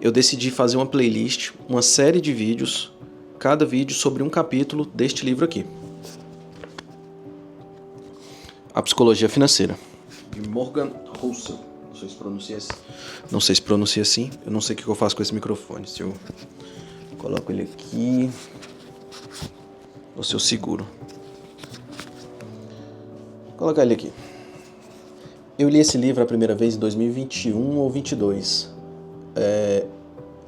eu decidi fazer uma playlist, uma série de vídeos, cada vídeo sobre um capítulo deste livro aqui. A Psicologia Financeira, de Morgan Housel. Não sei se pronuncia assim. Eu não sei o que eu faço com esse microfone. Se eu coloco ele aqui ou se eu seguro. Vou colocar ele aqui. Eu li esse livro a primeira vez em 2021 ou 22.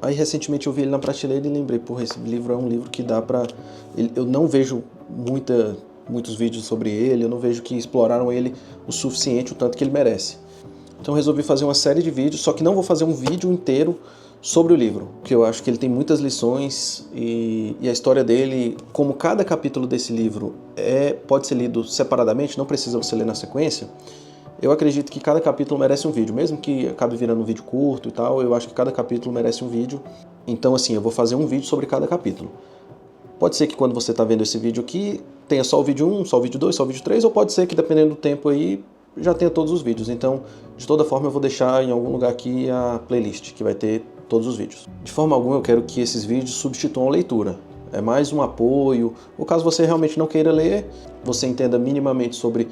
Aí recentemente eu vi ele na prateleira e lembrei, porra, esse livro é um livro que dá pra... Eu não vejo muitos vídeos sobre ele, eu não vejo que exploraram ele o suficiente, o tanto que ele merece. Então eu resolvi fazer uma série de vídeos, só que não vou fazer um vídeo inteiro sobre o livro, porque eu acho que ele tem muitas lições e a história dele, como cada capítulo desse livro pode ser lido separadamente, não precisa você ler na sequência, eu acredito que cada capítulo merece um vídeo, mesmo que acabe virando um vídeo curto e tal, eu acho que cada capítulo merece um vídeo. Então assim, eu vou fazer um vídeo sobre cada capítulo. Pode ser que quando você está vendo esse vídeo aqui, tenha só o vídeo 1, só o vídeo 2, só o vídeo 3, ou pode ser que dependendo do tempo aí, já tenha todos os vídeos. Então, de toda forma, eu vou deixar em algum lugar aqui a playlist, que vai ter todos os vídeos. De forma alguma, eu quero que esses vídeos substituam a leitura. É mais um apoio, ou caso você realmente não queira ler, você entenda minimamente sobre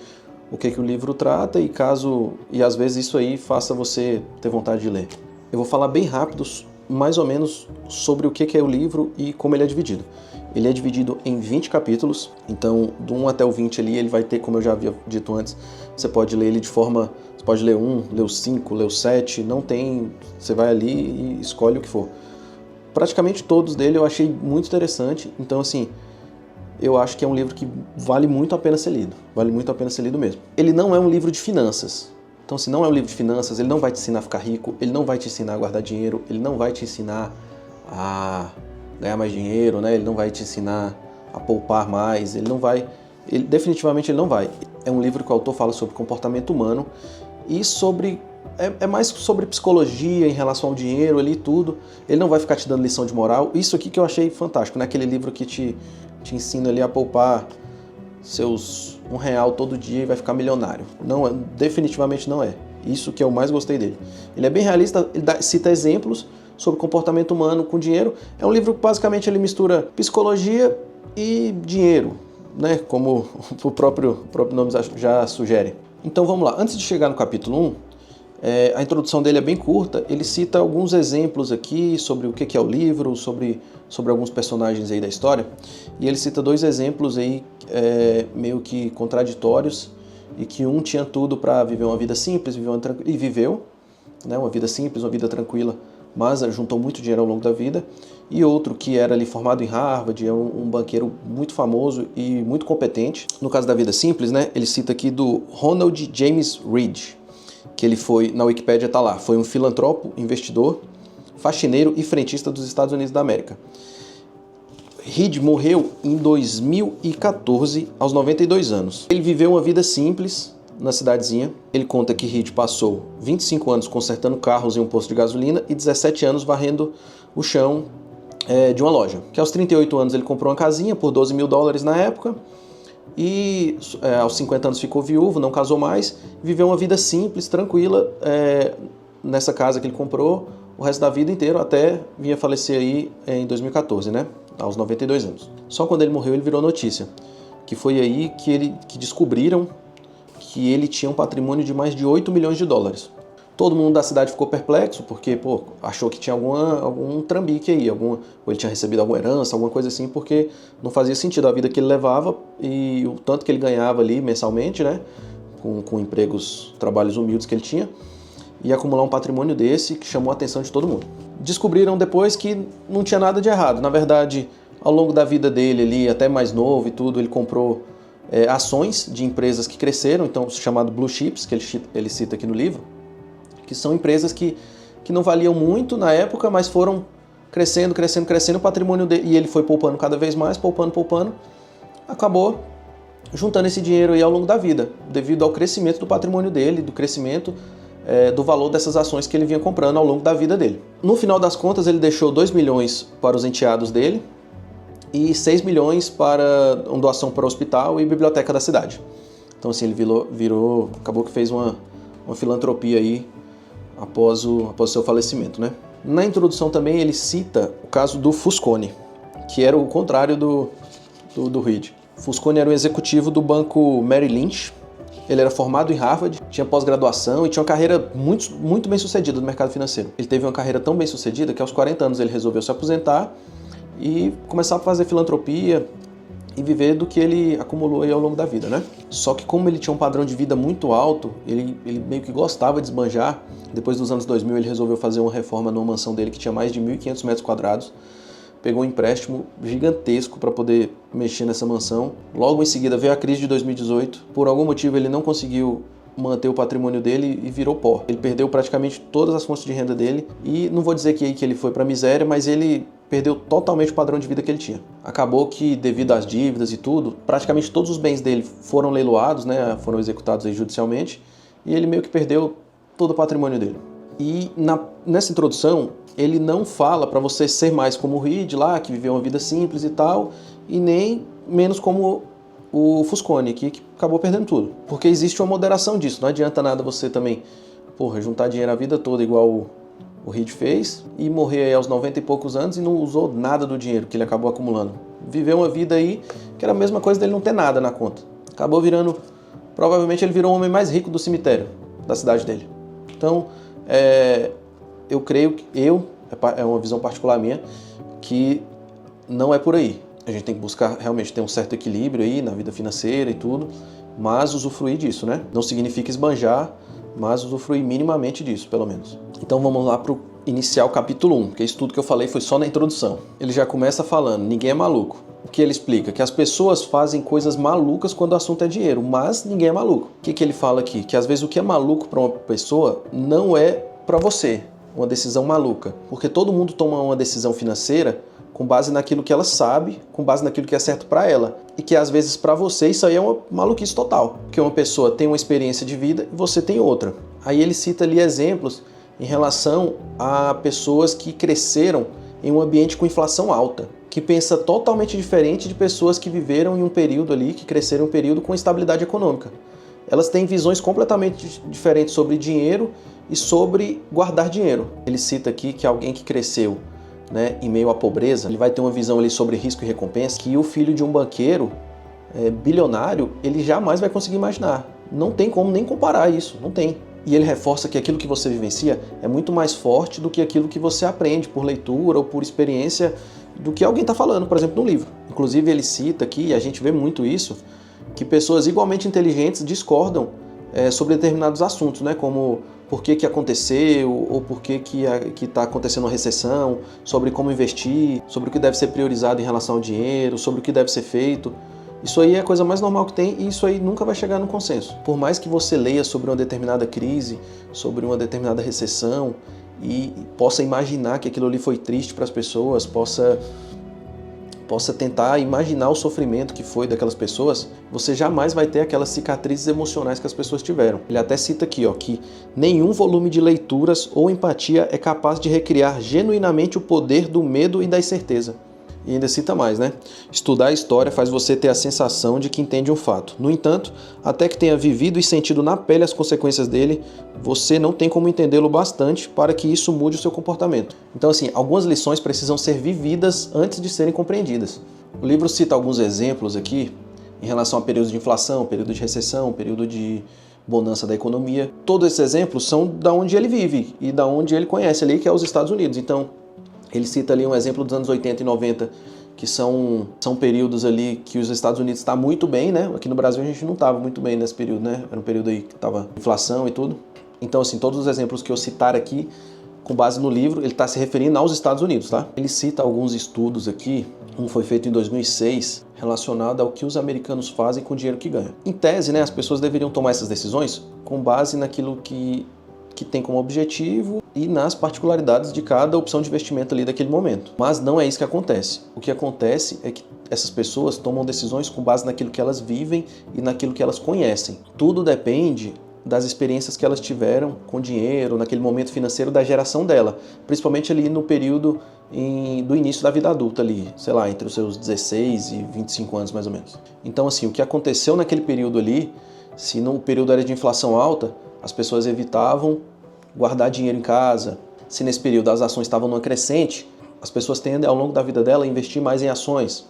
o que o livro trata e às vezes isso aí faça você ter vontade de ler. Eu vou falar bem rápido, mais ou menos, sobre o que é o livro e como ele é dividido. Ele é dividido em 20 capítulos, então do 1 até o 20 ali ele vai ter, como eu já havia dito antes, você pode ler ele de forma, você pode ler 1, ler o 5, ler o 7, não tem, você vai ali e escolhe o que for. Praticamente todos dele eu achei muito interessante, então assim, eu acho que é um livro que vale muito a pena ser lido mesmo. Ele não é um livro de finanças, então se não é um livro de finanças, ele não vai te ensinar a ficar rico, ele não vai te ensinar a guardar dinheiro, ele não vai te ensinar a ganhar mais dinheiro, né? Ele não vai te ensinar a poupar mais, definitivamente ele não vai. É um livro que o autor fala sobre comportamento humano e é mais sobre psicologia em relação ao dinheiro ali e tudo. Ele não vai ficar te dando lição de moral. Isso aqui que eu achei fantástico, né? Aquele livro que te ensina ali a poupar seus R$1 todo dia e vai ficar milionário. Não, definitivamente não é. Isso que eu mais gostei dele. Ele é bem realista, ele cita exemplos sobre comportamento humano com dinheiro. É um livro que basicamente ele mistura psicologia e dinheiro, né? Como o próprio nome já sugere. Então vamos lá, antes de chegar no capítulo 1, a introdução dele é bem curta, ele cita alguns exemplos aqui sobre o que é o livro, sobre alguns personagens aí da história, e ele cita 2 exemplos aí meio que contraditórios, e que um tinha tudo para viver uma vida simples, viveu, né, uma vida simples, uma vida tranquila, mas juntou muito dinheiro ao longo da vida, e outro que era ali formado em Harvard, é um banqueiro muito famoso e muito competente. No caso da vida simples, né, ele cita aqui do Ronald James Reed, que ele foi, na Wikipédia está lá, foi um filantropo, investidor, faxineiro e frentista dos Estados Unidos da América. Reed morreu em 2014, aos 92 anos. Ele viveu uma vida simples na cidadezinha. Ele conta que Reed passou 25 anos consertando carros em um posto de gasolina e 17 anos varrendo o chão de uma loja. Que aos 38 anos ele comprou uma casinha por $12 mil na época e aos 50 anos ficou viúvo, não casou mais, viveu uma vida simples, tranquila nessa casa que ele comprou o resto da vida inteiro até vir a falecer aí em 2014, né? Aos 92 anos. Só quando ele morreu ele virou notícia, que foi aí que descobriram que ele tinha um patrimônio de mais de $8 milhões. Todo mundo da cidade ficou perplexo, porque achou que tinha algum trambique aí, ou ele tinha recebido alguma herança, alguma coisa assim, porque não fazia sentido a vida que ele levava e o tanto que ele ganhava ali mensalmente, né, com empregos, trabalhos humildes que ele tinha, e acumular um patrimônio desse que chamou a atenção de todo mundo. Descobriram depois que não tinha nada de errado. Na verdade, ao longo da vida dele, ali, até mais novo e tudo, ele comprou ações de empresas que cresceram, então chamado Blue Chips, que ele cita aqui no livro, que são empresas que não valiam muito na época, mas foram crescendo o patrimônio dele, e ele foi poupando cada vez mais, poupando, acabou juntando esse dinheiro aí ao longo da vida, devido ao crescimento do patrimônio dele, do crescimento do valor dessas ações que ele vinha comprando ao longo da vida dele. No final das contas, ele deixou 2 milhões para os enteados dele e 6 milhões para uma doação para o hospital e biblioteca da cidade. Então assim, ele acabou que fez uma filantropia aí após o seu falecimento, né? Na introdução também ele cita o caso do Fusconi, que era o contrário do Reed. Fusconi era um executivo do banco Merrill Lynch. Ele era formado em Harvard, tinha pós-graduação e tinha uma carreira muito bem sucedida no mercado financeiro. Ele teve uma carreira tão bem sucedida que aos 40 anos ele resolveu se aposentar e começar a fazer filantropia e viver do que ele acumulou aí ao longo da vida, né? Só que como ele tinha um padrão de vida muito alto, ele meio que gostava de esbanjar. Depois dos anos 2000 ele resolveu fazer uma reforma numa mansão dele que tinha mais de 1.500 metros quadrados. Pegou um empréstimo gigantesco para poder mexer nessa mansão. Logo em seguida veio a crise de 2018. Por algum motivo ele não conseguiu manter o patrimônio dele e virou pó. Ele perdeu praticamente todas as fontes de renda dele e não vou dizer que ele foi para a miséria, mas ele perdeu totalmente o padrão de vida que ele tinha. Acabou que, devido às dívidas e tudo, praticamente todos os bens dele foram leiloados, né, foram executados aí judicialmente, e ele meio que perdeu todo o patrimônio dele. E nessa introdução, ele não fala para você ser mais como o Reed lá, que viveu uma vida simples e tal, e nem menos como o Fusconi aqui, que acabou perdendo tudo. Porque existe uma moderação disso, não adianta nada você também, juntar dinheiro a vida toda igual o Reed fez e morrer aí aos 90 e poucos anos e não usou nada do dinheiro que ele acabou acumulando. Viveu uma vida aí que era a mesma coisa dele não ter nada na conta. Acabou provavelmente ele virou o homem mais rico do cemitério da cidade dele. Então, eu creio que é uma visão particular minha, que não é por aí. A gente tem que buscar realmente ter um certo equilíbrio aí na vida financeira e tudo, mas usufruir disso, né? Não significa esbanjar, mas usufruir minimamente disso, pelo menos. Então vamos lá para iniciar o capítulo 1, porque isso tudo que eu falei foi só na introdução. Ele já começa falando, ninguém é maluco. O que ele explica? Que as pessoas fazem coisas malucas quando o assunto é dinheiro, mas ninguém é maluco. O que ele fala aqui? Que às vezes o que é maluco para uma pessoa não é para você uma decisão maluca, porque todo mundo toma uma decisão financeira com base naquilo que ela sabe, com base naquilo que é certo para ela. E que às vezes para você isso aí é uma maluquice total. Porque uma pessoa tem uma experiência de vida e você tem outra. Aí ele cita ali exemplos em relação a pessoas que cresceram em um ambiente com inflação alta, que pensa totalmente diferente de pessoas que viveram em um período ali, que cresceram em um período com estabilidade econômica. Elas têm visões completamente diferentes sobre dinheiro e sobre guardar dinheiro. Ele cita aqui que alguém que cresceu, né, em meio à pobreza, ele vai ter uma visão ali sobre risco e recompensa que o filho de um banqueiro bilionário, ele jamais vai conseguir imaginar. Não tem como nem comparar isso, não tem. E ele reforça que aquilo que você vivencia é muito mais forte do que aquilo que você aprende por leitura ou por experiência do que alguém está falando, por exemplo, num livro. Inclusive ele cita aqui, e a gente vê muito isso, que pessoas igualmente inteligentes discordam sobre determinados assuntos, né, como por que aconteceu, ou por que está acontecendo uma recessão, sobre como investir, sobre o que deve ser priorizado em relação ao dinheiro, sobre o que deve ser feito. Isso aí é a coisa mais normal que tem e isso aí nunca vai chegar no consenso. Por mais que você leia sobre uma determinada crise, sobre uma determinada recessão e possa imaginar que aquilo ali foi triste para as pessoas, possa tentar imaginar o sofrimento que foi daquelas pessoas, você jamais vai ter aquelas cicatrizes emocionais que as pessoas tiveram. Ele até cita aqui, que nenhum volume de leituras ou empatia é capaz de recriar genuinamente o poder do medo e da incerteza. E ainda cita mais, né? Estudar a história faz você ter a sensação de que entende um fato. No entanto, até que tenha vivido e sentido na pele as consequências dele, você não tem como entendê-lo bastante para que isso mude o seu comportamento. Então, assim, algumas lições precisam ser vividas antes de serem compreendidas. O livro cita alguns exemplos aqui em relação a períodos de inflação, período de recessão, período de bonança da economia. Todos esses exemplos são da onde ele vive e da onde ele conhece ali, que é os Estados Unidos. Então, ele cita ali um exemplo dos anos 80 e 90, que são períodos ali que os Estados Unidos está muito bem, né? Aqui no Brasil a gente não estava muito bem nesse período, né? Era um período aí que estava inflação e tudo. Então, assim, todos os exemplos que eu citar aqui, com base no livro, ele está se referindo aos Estados Unidos, tá? Ele cita alguns estudos aqui, um foi feito em 2006, relacionado ao que os americanos fazem com o dinheiro que ganham. Em tese, né, as pessoas deveriam tomar essas decisões com base naquilo que tem como objetivo e nas particularidades de cada opção de investimento ali daquele momento. Mas não é isso que acontece. O que acontece é que essas pessoas tomam decisões com base naquilo que elas vivem e naquilo que elas conhecem. Tudo depende das experiências que elas tiveram com dinheiro, naquele momento financeiro da geração dela, principalmente ali no período do início da vida adulta ali, sei lá, entre os seus 16 e 25 anos mais ou menos. Então, assim, o que aconteceu naquele período ali, se no período era de inflação alta, as pessoas evitavam guardar dinheiro em casa, se nesse período as ações estavam numa crescente, as pessoas tendem ao longo da vida dela a investir mais em ações.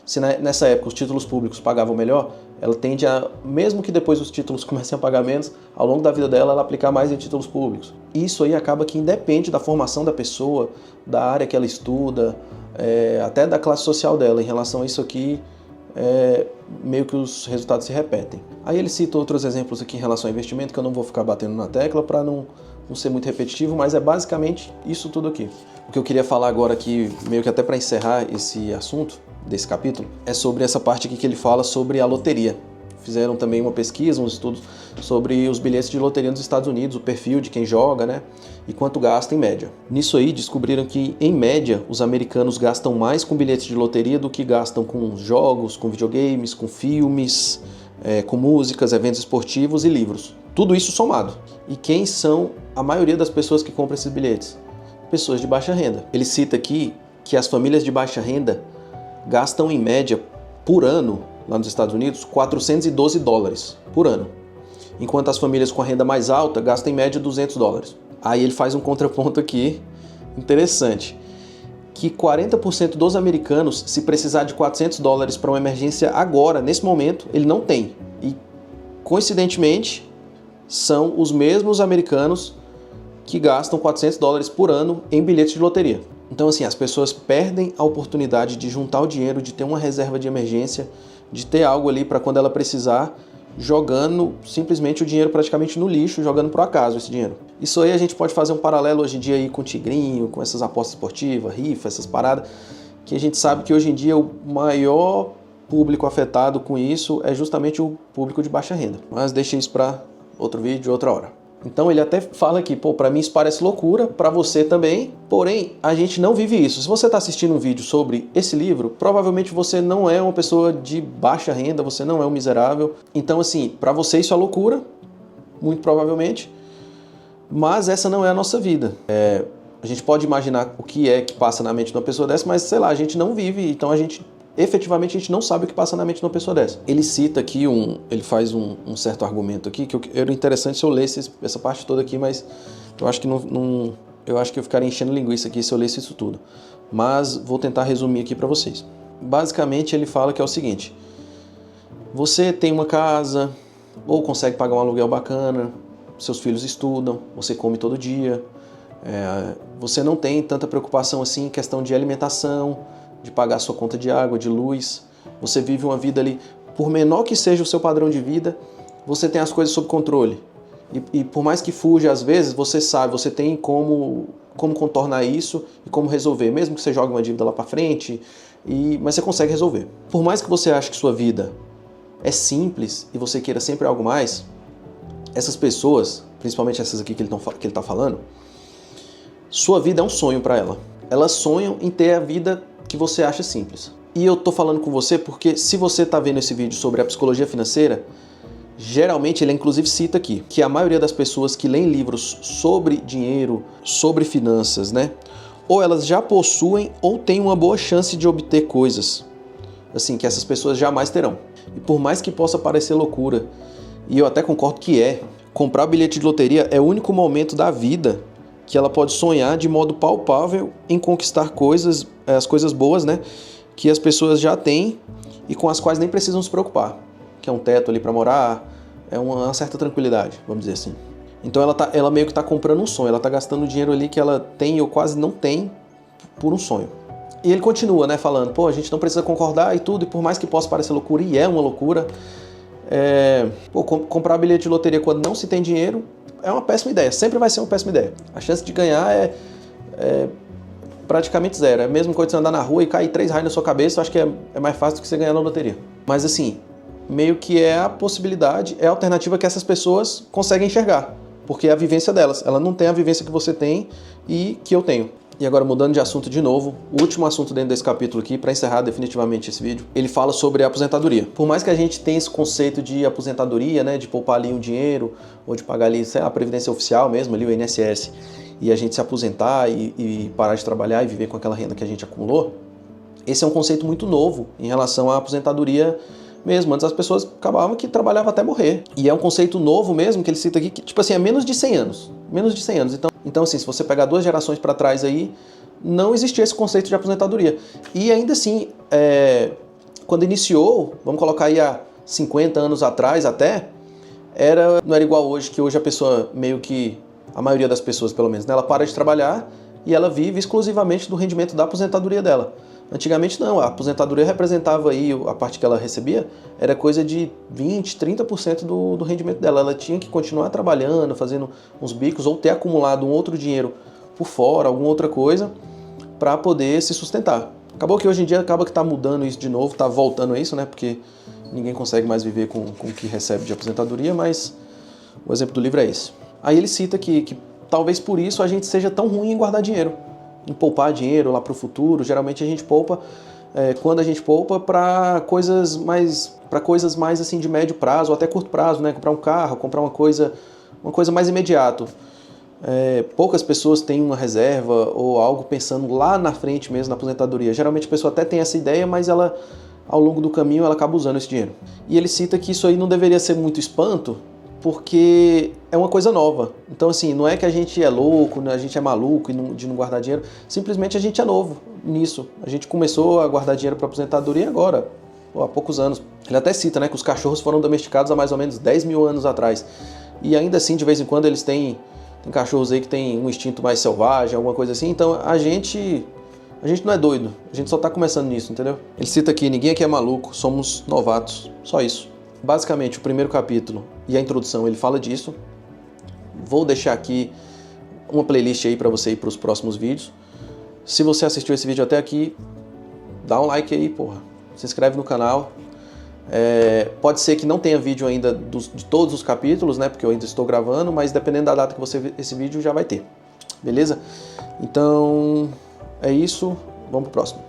Se nessa época os títulos públicos pagavam melhor, ela tende a, mesmo que depois os títulos comecem a pagar menos, ao longo da vida dela ela aplicar mais em títulos públicos. Isso aí acaba que independe da formação da pessoa, da área que ela estuda, até da classe social dela. Em relação a isso aqui, meio que os resultados se repetem. Aí ele cita outros exemplos aqui em relação ao investimento, que eu não vou ficar batendo na tecla para não ser muito repetitivo, mas é basicamente isso tudo aqui. O que eu queria falar agora aqui, meio que até para encerrar esse assunto desse capítulo, é sobre essa parte aqui que ele fala sobre a loteria. Fizeram também uma pesquisa, um estudo sobre os bilhetes de loteria nos Estados Unidos, o perfil de quem joga, né? E quanto gasta em média. Nisso aí descobriram que, em média, os americanos gastam mais com bilhetes de loteria do que gastam com jogos, com videogames, com filmes, com músicas, eventos esportivos e livros. Tudo isso somado. E quem são a maioria das pessoas que compram esses bilhetes? Pessoas de baixa renda. Ele cita aqui que as famílias de baixa renda gastam em média por ano, lá nos Estados Unidos, $412 por ano. Enquanto as famílias com a renda mais alta gastam em média $200. Aí ele faz um contraponto aqui interessante, que 40% dos americanos, se precisar de $400 para uma emergência agora, nesse momento, ele não tem. E, coincidentemente, são os mesmos americanos que gastam $400 por ano em bilhetes de loteria. Então, assim, as pessoas perdem a oportunidade de juntar o dinheiro, de ter uma reserva de emergência, de ter algo ali para quando ela precisar, jogando simplesmente o dinheiro praticamente no lixo, jogando por acaso esse dinheiro. Isso aí a gente pode fazer um paralelo hoje em dia aí com o tigrinho, com essas apostas esportivas, rifa, essas paradas, que a gente sabe que hoje em dia o maior público afetado com isso é justamente o público de baixa renda. Mas deixa isso para outro vídeo, outra hora. Então ele até fala aqui, para mim isso parece loucura, para você também, porém a gente não vive isso. Se você está assistindo um vídeo sobre esse livro, provavelmente você não é uma pessoa de baixa renda, você não é um miserável. Então assim, para você isso é loucura, muito provavelmente, mas essa não é a nossa vida. A gente pode imaginar o que é que passa na mente de uma pessoa dessa, mas sei lá, a gente não vive, então efetivamente a gente não sabe o que passa na mente de uma pessoa dessa. Ele cita aqui, ele faz um certo argumento aqui, que era interessante se eu lesse essa parte toda aqui, mas eu acho que eu acho que eu ficaria enchendo linguiça aqui se eu lesse isso tudo. Mas vou tentar resumir aqui para vocês. Basicamente ele fala que é o seguinte: você tem uma casa, ou consegue pagar um aluguel bacana, seus filhos estudam, você come todo dia, você não tem tanta preocupação assim em questão de alimentação, de pagar sua conta de água, de luz, você vive uma vida ali, por menor que seja o seu padrão de vida, você tem as coisas sob controle. E por mais que fuja às vezes, você sabe, você tem como contornar isso e como resolver, mesmo que você jogue uma dívida lá para frente, mas você consegue resolver. Por mais que você ache que sua vida é simples e você queira sempre algo mais, essas pessoas, principalmente essas aqui que ele está falando, sua vida é um sonho para ela. Elas sonham em ter a vida que você acha simples. E eu tô falando com você porque se você tá vendo esse vídeo sobre a psicologia financeira, geralmente ele inclusive cita aqui que a maioria das pessoas que leem livros sobre dinheiro, sobre finanças, né, ou elas já possuem ou têm uma boa chance de obter coisas, assim, que essas pessoas jamais terão. E por mais que possa parecer loucura, e eu até concordo que comprar bilhete de loteria é o único momento da vida que ela pode sonhar de modo palpável em conquistar coisas, as coisas boas, né, que as pessoas já têm e com as quais nem precisam se preocupar, que é um teto ali para morar, é uma certa tranquilidade, vamos dizer assim. Então ela meio que está comprando um sonho, ela está gastando o dinheiro ali que ela tem ou quase não tem por um sonho. E ele continua, né, falando, a gente não precisa concordar e tudo, e por mais que possa parecer loucura, e é uma loucura, comprar bilhete de loteria quando não se tem dinheiro é uma péssima ideia, sempre vai ser uma péssima ideia. A chance de ganhar é praticamente zero. É a mesma coisa de você andar na rua e cair 3 raios na sua cabeça, eu acho que é mais fácil do que você ganhar na loteria. Mas assim, meio que é a possibilidade, é a alternativa que essas pessoas conseguem enxergar, porque é a vivência delas. Ela não tem a vivência que você tem e que eu tenho. E agora, mudando de assunto de novo, o último assunto dentro desse capítulo aqui, para encerrar definitivamente esse vídeo, ele fala sobre a aposentadoria. Por mais que a gente tenha esse conceito de aposentadoria, né, de poupar ali um dinheiro, ou de pagar ali a previdência oficial mesmo, ali o INSS, e a gente se aposentar e parar de trabalhar e viver com aquela renda que a gente acumulou, esse é um conceito muito novo em relação à aposentadoria mesmo. Antes as pessoas acabavam que trabalhavam até morrer. E é um conceito novo mesmo, que ele cita aqui, que tipo assim, é menos de 100 anos. Menos de 100 anos. Então assim, se você pegar 2 gerações para trás aí, não existia esse conceito de aposentadoria. E ainda assim, quando iniciou, vamos colocar aí há 50 anos atrás até, não era igual hoje, que hoje a pessoa meio que, a maioria das pessoas pelo menos, né, ela para de trabalhar e ela vive exclusivamente do rendimento da aposentadoria dela. Antigamente não, a aposentadoria representava aí, a parte que ela recebia, era coisa de 20%, 30% do rendimento dela. Ela tinha que continuar trabalhando, fazendo uns bicos, ou ter acumulado um outro dinheiro por fora, alguma outra coisa, para poder se sustentar. Acabou que hoje em dia acaba que está mudando isso de novo, está voltando a isso, né? Porque ninguém consegue mais viver com o que recebe de aposentadoria, mas o exemplo do livro é esse. Aí ele cita que talvez por isso a gente seja tão ruim em guardar dinheiro, em poupar dinheiro lá para o futuro. Geralmente a gente poupa, quando a gente poupa, para coisas mais assim de médio prazo ou até curto prazo, né? Comprar um carro, comprar uma coisa mais imediato. Poucas pessoas têm uma reserva ou algo pensando lá na frente mesmo na aposentadoria. Geralmente a pessoa até tem essa ideia, mas ela, ao longo do caminho, ela acaba usando esse dinheiro. E ele cita que isso aí não deveria ser muito espanto, porque é uma coisa nova. Então assim, não é que a gente é louco, a gente é maluco de não guardar dinheiro, simplesmente a gente é novo nisso. A gente começou a guardar dinheiro para aposentadoria agora, há poucos anos. Ele até cita, né, que os cachorros foram domesticados há mais ou menos 10 mil anos atrás. E ainda assim, de vez em quando, eles têm cachorros aí que tem um instinto mais selvagem, alguma coisa assim. Então a gente não é doido, a gente só tá começando nisso, entendeu? Ele cita aqui, ninguém aqui é maluco, somos novatos, só isso. Basicamente, o primeiro capítulo e a introdução, ele fala disso. Vou deixar aqui uma playlist aí para você ir para os próximos vídeos. Se você assistiu esse vídeo até aqui, dá um like aí, porra. Se inscreve no canal. Pode ser que não tenha vídeo ainda de todos os capítulos, né? Porque eu ainda estou gravando, mas dependendo da data que você ver esse vídeo, já vai ter. Beleza? Então, é isso. Vamos pro próximo.